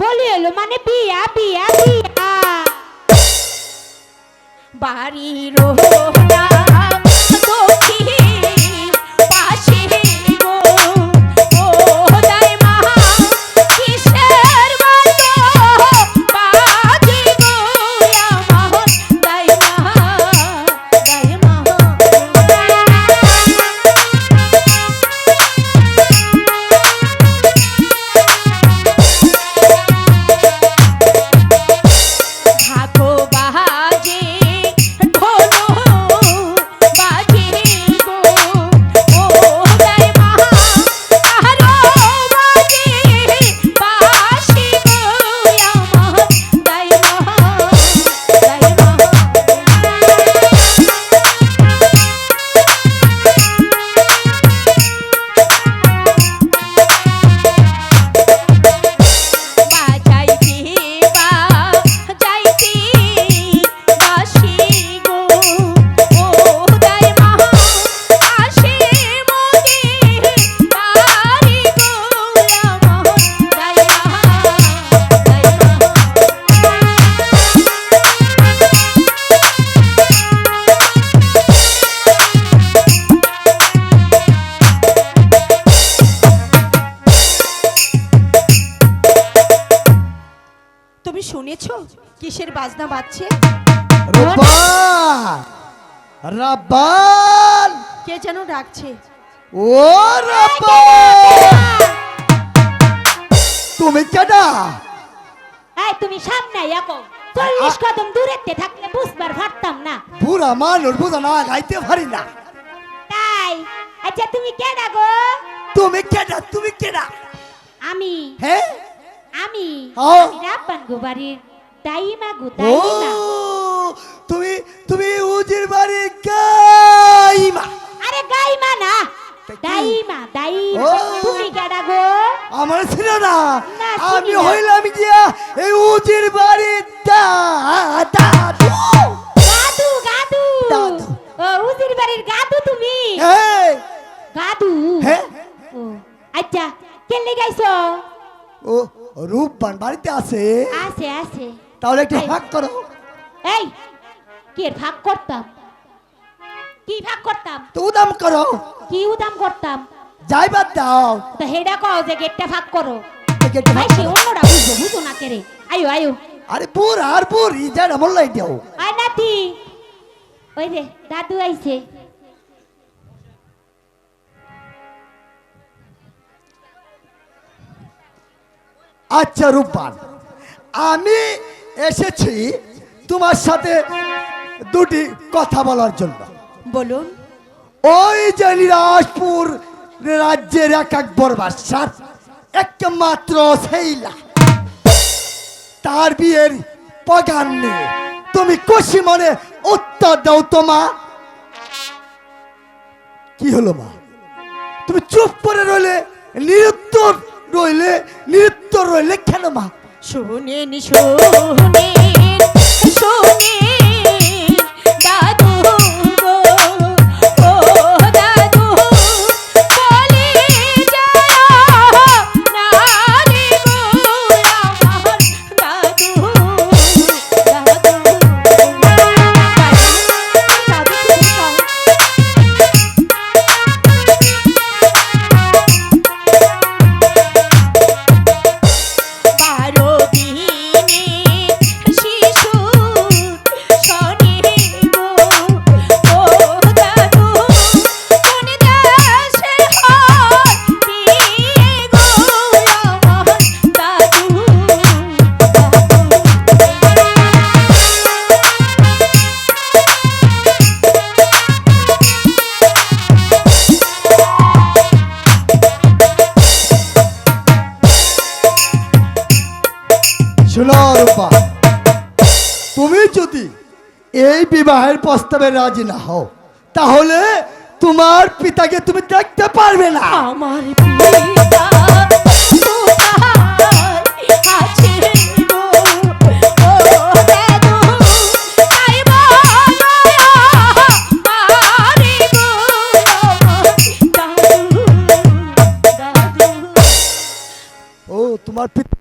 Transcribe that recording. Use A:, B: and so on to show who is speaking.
A: হলি হলো মানে বিয়া বিয়া বিয়া বাড়ি রোহনা দক্ষিণ পাশে গো ও দাই মা কিসের মতো বাজে গো আমার দাই মা দাই মা ঢাকো বাজে ঢোলো বাজে গো ও দাই মা আরো বাজে বাঁশি গো আমার দাই মা দাই মা বাজাইতে বাজাইতে বাঁশি গো ও দাই মা আসে মোদের বাড়ি গো আমার দাই মা দাই তুমি শুনেছো কিসের বাজনা বাজছে
B: রব্বান রব্বান
A: কে যেন ডাকছে
B: ও রব্বান তুমি কেডা
A: এই তুমি সামনে আইকো 40 কদম দূরেতে থাকলে বুঝবার পারতাম না
B: বুড়া মানুষ বুঝা না গাইতে পারি না
A: তাই আচ্ছা তুমি কে ডাকো
B: তুমি কেডা
A: আমি
B: হ্যাঁ
A: আমি
B: ও।
A: রাব্বান গোবারির দাইমা গো
B: ও
A: দাইমা
B: তুমি তুমি উজির বাড়ি গাইমা
A: আরে গাইমা না
B: তা কি?
A: দাইমা দাইমা
B: ও।
A: তুমি কে ডাকো
B: আমার ছিল না
A: না,
B: আমি
A: চিনি না।
B: হইলাম গিয়া এই উজির বাড়ি দাদু
A: গাদু গাদু
B: দাদু।
A: ও উজির বাড়ির গাদু তুমি
B: এই
A: গাদু
B: হ্যাঁ
A: ও আচ্ছা কেলে গাইছো
B: ও রূপবান বাড়িতে আছে
A: আছে আছে
B: তাহলে একটু
A: এই।
B: ভাগ করো
A: এই কি এর ভাগ করতাম কি ভাগ করতাম
B: তো উদাম করো
A: কি উদাম করতাম
B: যাইবার দাও
A: তো হেডা কও যে গেটটা ভাগ করো
B: গেটটা ভাগ
A: ভাই সে
B: করো।
A: অন্যরা বুঝবো বুঝো না কেরে আয়ো আয়ো
B: আরে বুড় আর বুড়ি যারা মোল্লাই দাও
A: আয় নাতি ওই রে দাদু আইছে
B: আচ্ছা রূপবান আমি এসেছি তোমার সাথে দুটি কথা বলার জন্য
A: বলুন
B: ওই যে নিরাজপুর রাজ্যের এক বড় বাদশার একমাত্র সেইলা তার বিয়ের পগান নিয়ে তুমি খুশি মনে উত্তর দাও তো মা কি হলো মা তুমি চুপ করে নিরুত্তর রইলে কেন মা
A: শুনেন শুনেন শুনেন দাদু গো ও দাদু বলে যাও নারে গো আমার দাদু দাদু বারো দিনে শিশু শনি গো ও দাদু কোন দেশে হয় বিয়ে গো আমার দাদু
B: শোনো রূপা তুমি যদি এই বিবাহের প্রস্তাবে রাজি না হও তাহলে তোমার পিতাকে তুমি দেখতে পারবে না
A: আমার পিতা কোথায় আছে গো ও দাদু আই বলো মারে গো আমার দাদু দাদু
B: ও তোমার পিতা